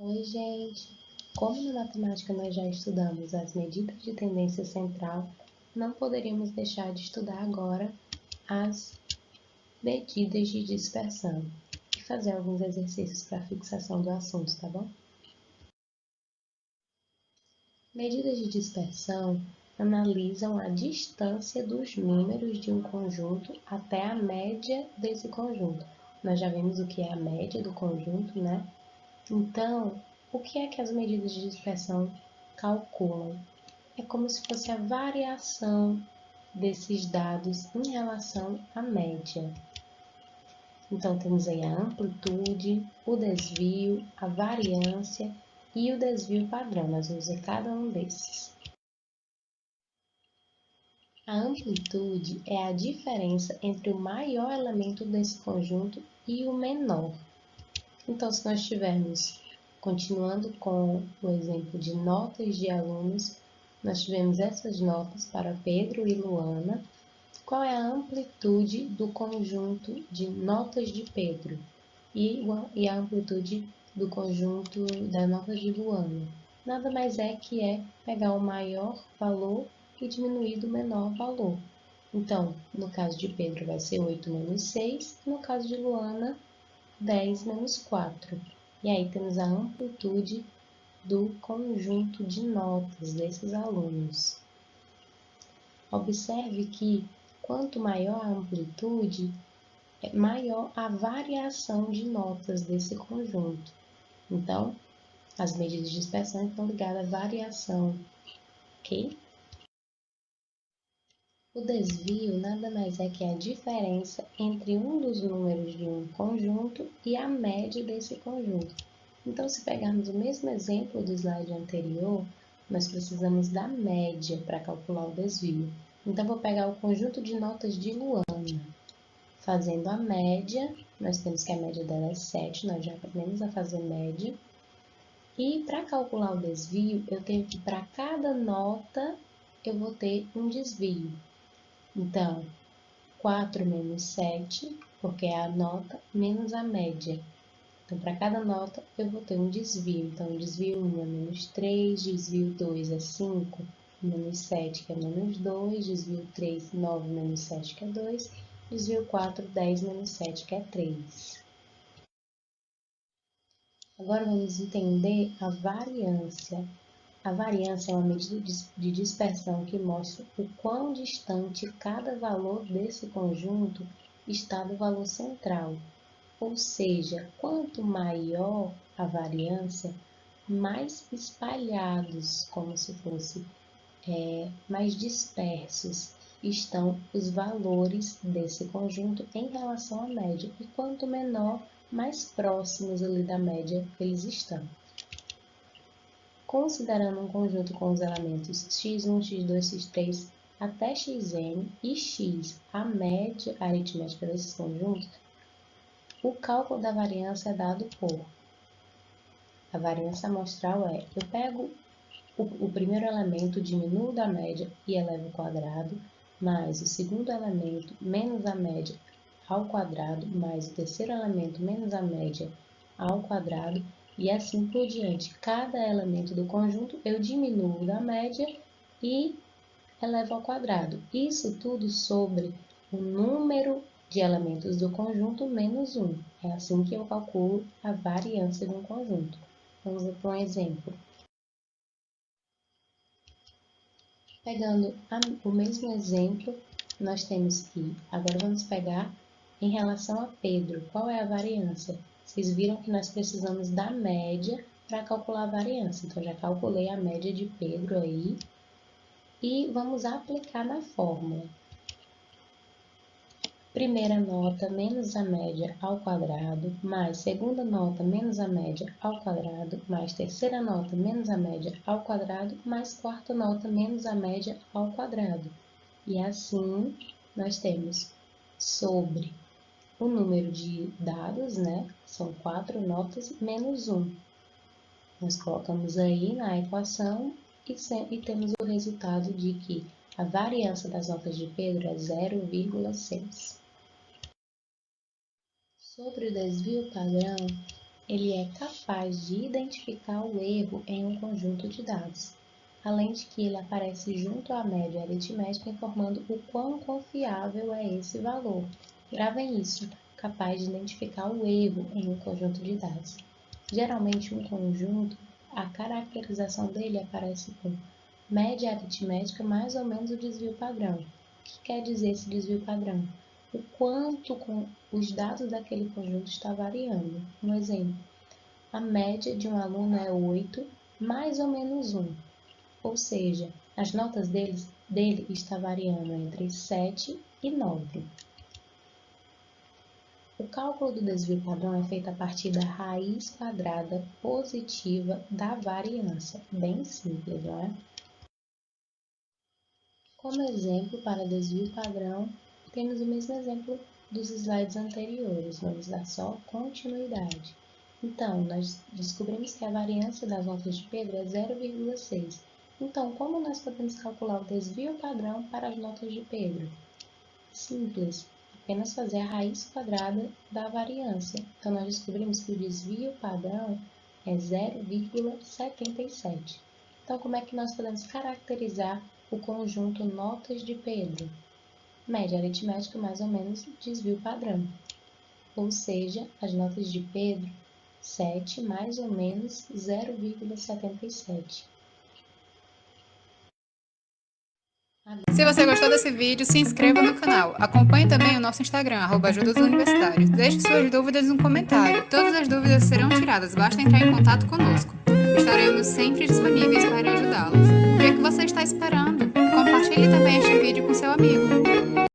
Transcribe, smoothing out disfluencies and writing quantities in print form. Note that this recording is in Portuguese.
Oi, gente! Como na matemática nós já estudamos as medidas de tendência central, não poderíamos deixar de estudar agora as medidas de dispersão e fazer alguns exercícios para fixação do assunto, tá bom? Medidas de dispersão analisam a distância dos números de um conjunto até a média desse conjunto. Nós já vimos o que é a média do conjunto, né? Então, o que é que as medidas de dispersão calculam? É como se fosse a variação desses dados em relação à média. Então, temos aí a amplitude, o desvio, a variância e o desvio padrão. Nós vamos ver cada um desses. A amplitude é a diferença entre o maior elemento desse conjunto e o menor. Então, se nós tivermos, continuando com o exemplo de notas de alunos, nós tivemos essas notas para Pedro e Luana. Qual é a amplitude do conjunto de notas de Pedro e a amplitude do conjunto das notas de Luana? Nada mais é que pegar o maior valor e diminuir do menor valor. Então, no caso de Pedro vai ser 8 menos 6, no caso de Luana, 10 menos 4. E aí temos a amplitude do conjunto de notas desses alunos. Observe que quanto maior a amplitude, maior a variação de notas desse conjunto. Então, as medidas de dispersão estão ligadas à variação, ok? O desvio nada mais é que a diferença entre um dos números de um conjunto e a média desse conjunto. Então, se pegarmos o mesmo exemplo do slide anterior, nós precisamos da média para calcular o desvio. Então, vou pegar o conjunto de notas de Luana. Fazendo a média, nós temos que a média dela é 7, nós já aprendemos a fazer média. E para calcular o desvio, eu tenho que, para cada nota, eu vou ter um desvio. Então, 4 menos 7, porque é a nota, menos a média. Então, para cada nota, eu vou ter um desvio. Então, desvio 1 é menos 3, desvio 2 é 5, menos 7, que é menos 2, desvio 3, 9 menos 7, que é 2, desvio 4, 10 menos 7, que é 3. Agora, vamos entender a variância. A variância é uma medida de dispersão que mostra o quão distante cada valor desse conjunto está do valor central. Ou seja, quanto maior a variância, mais espalhados, como se fosse mais dispersos, estão os valores desse conjunto em relação à média. E quanto menor, mais próximos ali da média eles estão. Considerando um conjunto com os elementos x1, x2, x3 até xn e x, a média aritmética desses conjuntos, o cálculo da variância é dado por... A variância amostral eu pego o primeiro elemento, diminuo da média e elevo ao quadrado, mais o segundo elemento menos a média ao quadrado, mais o terceiro elemento menos a média ao quadrado, e assim por diante. Cada elemento do conjunto eu diminuo da média e elevo ao quadrado. Isso tudo sobre o número de elementos do conjunto menos 1. É assim que eu calculo a variância de um conjunto. Vamos ver para um exemplo. Pegando o mesmo exemplo, nós temos que, agora vamos pegar em relação a Pedro, qual é a variância? Vocês viram que nós precisamos da média para calcular a variância, então já calculei a média de Pedro aí e vamos aplicar na fórmula. Primeira nota menos a média ao quadrado, mais segunda nota menos a média ao quadrado, mais terceira nota menos a média ao quadrado, mais quarta nota menos a média ao quadrado. E assim, nós temos sobre o número de dados, né? São 4 notas menos 1. Nós colocamos aí na equação e temos o resultado de que a variância das notas de Pedro é 0,6. Sobre o desvio padrão, ele é capaz de identificar o erro em um conjunto de dados, além de que ele aparece junto à média aritmética informando o quão confiável é esse valor. Gravem isso, capaz de identificar o erro em um conjunto de dados. Geralmente um conjunto, a caracterização dele aparece com média aritmética mais ou menos o desvio padrão. O que quer dizer esse desvio padrão? O quanto os dados daquele conjunto está variando. Um exemplo, a média de um aluno é 8, mais ou menos 1. Ou seja, as notas dele está variando entre 7 e 9. O cálculo do desvio padrão é feito a partir da raiz quadrada positiva da variância. Bem simples, não é? Como exemplo para desvio padrão, temos o mesmo exemplo dos slides anteriores. Vamos dar só continuidade. Então, nós descobrimos que a variância das notas de Pedro é 0,6. Então, como nós podemos calcular o desvio padrão para as notas de Pedro? Simples, apenas fazer a raiz quadrada da variância. Então, nós descobrimos que o desvio padrão é 0,77. Então, como é que nós podemos caracterizar o conjunto notas de Pedro? Média aritmética mais ou menos desvio padrão. Ou seja, as notas de Pedro, 7 mais ou menos 0,77. Se você gostou desse vídeo, se inscreva no canal. Acompanhe também o nosso Instagram, @ajudasuniversitários. Deixe suas dúvidas no comentário. Todas as dúvidas serão tiradas, basta entrar em contato conosco. Estaremos sempre disponíveis para ajudá-los. O que é que você está esperando? Compartilhe também este vídeo com seu amigo.